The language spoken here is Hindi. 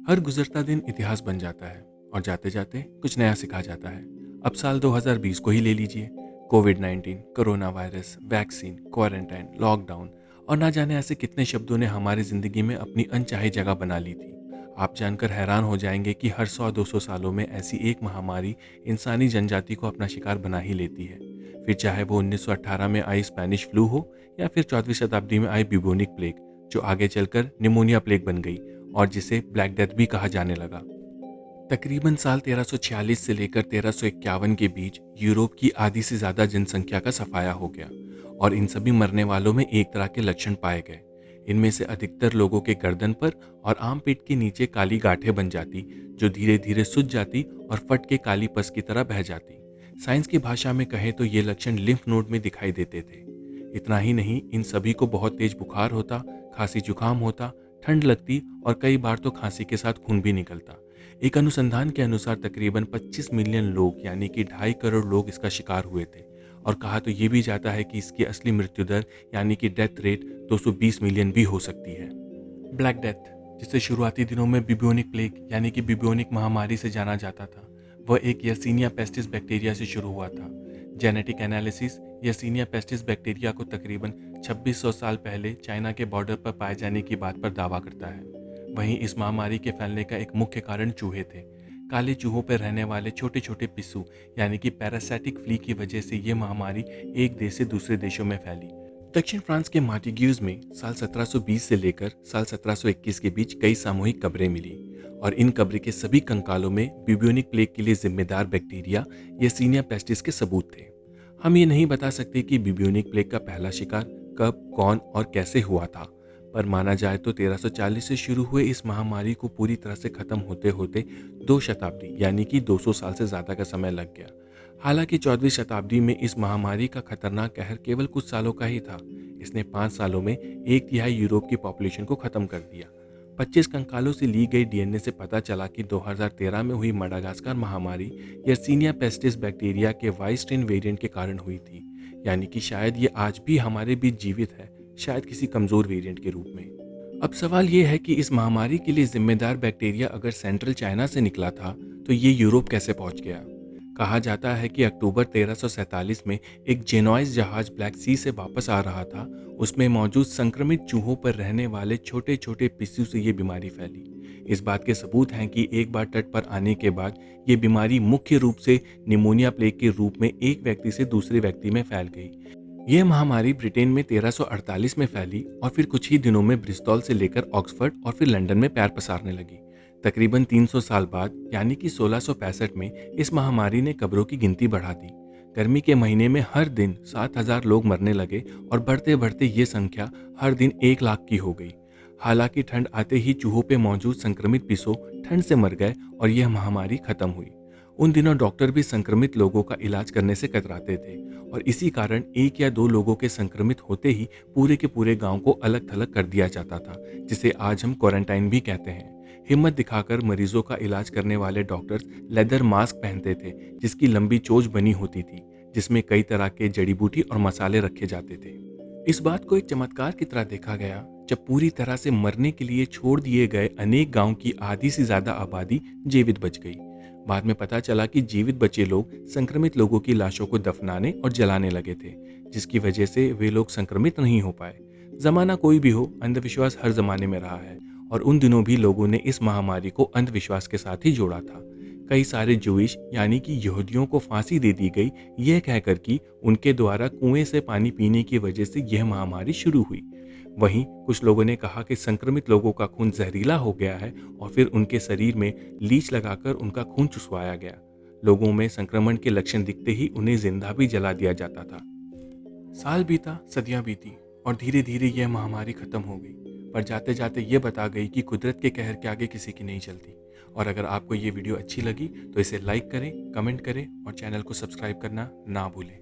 हर गुजरता दिन इतिहास बन जाता है और जाते जाते कुछ नया सिखा जाता है। अब साल 2020 को ही ले लीजिए। कोविड-19, corona virus, vaccine, quarantine, lockdown और ना जाने ऐसे कितने शब्दों ने हमारी ज़िंदगी में अपनी अनचाही जगह बना ली थी। आप जानकर हैरान हो जाएंगे कि हर 100-200 सालों में ऐसी एक महामारी इंसानी जनजाति को अपना शिकार बना ही लेती है। फिर चाहे वो 1918 में आई स्पेनिश फ्लू हो या फिर 14वीं शताब्दी में आई ब्यूबोनिक प्लेग, जो आगे चलकर निमोनिया प्लेग बन गई और जिसे ब्लैक डेथ भी कहा जाने लगा। तकरीबन साल 1346 से लेकर 1351 के बीच यूरोप की आधी से ज़्यादा जनसंख्या का सफाया हो गया और इन सभी मरने वालों में एक तरह के लक्षण पाए गए। इनमें से अधिकतर लोगों के गर्दन पर और आम पेट के नीचे काली गांठें बन जाती, जो धीरे धीरे सूज जाती और फट के काली पस की तरह बह जाती। साइंस की भाषा में कहें तो ये लक्षण लिम्फ नोड में दिखाई देते थे। इतना ही नहीं, इन सभी को बहुत तेज बुखार होता, खांसी जुकाम होता, ठंड लगती और कई बार तो खांसी के साथ खून भी निकलता। एक अनुसंधान के अनुसार तकरीबन 25 मिलियन लोग यानी कि 2.5 करोड़ लोग इसका शिकार हुए थे और कहा तो ये भी जाता है कि इसकी असली मृत्यु दर यानी कि डेथ रेट 220 मिलियन भी हो सकती है। ब्लैक डेथ, जिसे शुरुआती दिनों में बिब्योनिक प्लेग यानी कि बिब्योनिक महामारी से जाना जाता था, वह एक यर्सीनिया पेस्टिस बैक्टीरिया से शुरू हुआ था। Genetic analysis Yersinia pestis bacteria को तकरीबन 2600 साल पहले चाइना के बॉर्डर पर पाए जाने की बात पर दावा करता है। वहीं इस महामारी के फैलने का एक मुख्य कारण चूहे थे। काले चूहों पर रहने वाले छोटे छोटे पिस्सू यानी कि पैरासाइटिक फ्ली की वजह से ये महामारी एक देश से दूसरे देशों में फैली। दक्षिण फ्रांस के मार्टिग्यूज में साल 1720 से लेकर साल 1721 के बीच कई सामूहिक कब्रें मिली और इन कब्र के सभी कंकालों में ब्यूबोनिक प्लेग के लिए जिम्मेदार बैक्टीरिया यर्सीनिया पेस्टिस के सबूत थे। हम ये नहीं बता सकते कि ब्यूबोनिक प्लेग का पहला शिकार कब, कौन और कैसे हुआ था, पर माना जाए तो 1340 से शुरू हुए इस महामारी को पूरी तरह से खत्म होते होते 2 शताब्दी यानी कि 200 साल से ज़्यादा का समय लग गया। हालांकि 14वीं शताब्दी में इस महामारी का खतरनाक कहर केवल कुछ सालों का ही था। इसने 5 सालों में 1/3 यूरोप की पॉपुलेशन को खत्म कर दिया। 25 कंकालों से ली गई डीएनए से पता चला कि 2013 में हुई मडागास्कर महामारी यर्सीनिया पेस्टिस बैक्टीरिया के वाई स्ट्रेन वेरिएंट के कारण हुई थी, यानी कि शायद ये आज भी हमारे बीच जीवित है, शायद किसी कमजोर वेरिएंट के रूप में। अब सवाल ये है कि इस महामारी के लिए जिम्मेदार बैक्टीरिया अगर सेंट्रल चाइना से निकला था तो ये यूरोप कैसे पहुंच गया। कहा जाता है कि अक्टूबर 1347 में एक जेनोइज जहाज ब्लैक सी से वापस आ रहा था। उसमें मौजूद संक्रमित चूहों पर रहने वाले छोटे छोटे पिस्सू से ये बीमारी फैली। इस बात के सबूत हैं कि एक बार तट पर आने के बाद ये बीमारी मुख्य रूप से निमोनिया प्लेग के रूप में एक व्यक्ति से दूसरे व्यक्ति में फैल गई। यह महामारी ब्रिटेन में 1348 में फैली और फिर कुछ ही दिनों में ब्रिस्टॉल से लेकर ऑक्सफोर्ड और फिर लंदन में पैर पसारने लगी। तकरीबन 300 साल बाद यानी कि 1665 में इस महामारी ने कब्रों की गिनती बढ़ा दी। गर्मी के महीने में हर दिन 7000 लोग मरने लगे और बढ़ते बढ़ते ये संख्या हर दिन 1 लाख की हो गई। हालांकि ठंड आते ही चूहों पे मौजूद संक्रमित पिस्सू ठंड से मर गए और यह महामारी खत्म हुई। उन दिनों डॉक्टर भी संक्रमित लोगों का इलाज करने से कतराते थे और इसी कारण 1 या 2 लोगों के संक्रमित होते ही पूरे के पूरे गांव को अलग थलग कर दिया जाता था, जिसे आज हम क्वारंटाइन भी कहते हैं। हिम्मत दिखाकर मरीजों का इलाज करने वाले डॉक्टर्स लेदर मास्क पहनते थे, जिसकी लंबी चोंच बनी होती थी, जिसमें कई तरह के जड़ी बूटी और मसाले रखे जाते थे। इस बात को एक चमत्कार की तरह देखा गया जब पूरी तरह से मरने के लिए छोड़ दिए गए अनेक गांव की आधी से ज्यादा आबादी जीवित बच गई। बाद में पता चला कि जीवित बचे लोग संक्रमित लोगों की लाशों को दफनाने और जलाने लगे थे, जिसकी वजह से वे लोग संक्रमित नहीं हो पाए। जमाना कोई भी हो, अंधविश्वास हर जमाने में रहा है और उन दिनों भी लोगों ने इस महामारी को अंधविश्वास के साथ ही जोड़ा था। कई सारे जूइश यानी कि यहूदियों को फांसी दे दी गई, यह कहकर कि उनके द्वारा कुएं से पानी पीने की वजह से यह महामारी शुरू हुई। वहीं कुछ लोगों ने कहा कि संक्रमित लोगों का खून जहरीला हो गया है और फिर उनके शरीर में लीच लगाकर उनका खून चुसवाया गया। लोगों में संक्रमण के लक्षण दिखते ही उन्हें जिंदा भी जला दिया जाता था। साल बीता, सदियां बीती और धीरे धीरे यह महामारी खत्म हो गई, पर जाते जाते ये बता गई कि कुदरत के कहर के आगे किसी की नहीं चलती। और अगर आपको ये वीडियो अच्छी लगी तो इसे लाइक करें, कमेंट करें और चैनल को सब्सक्राइब करना ना भूलें।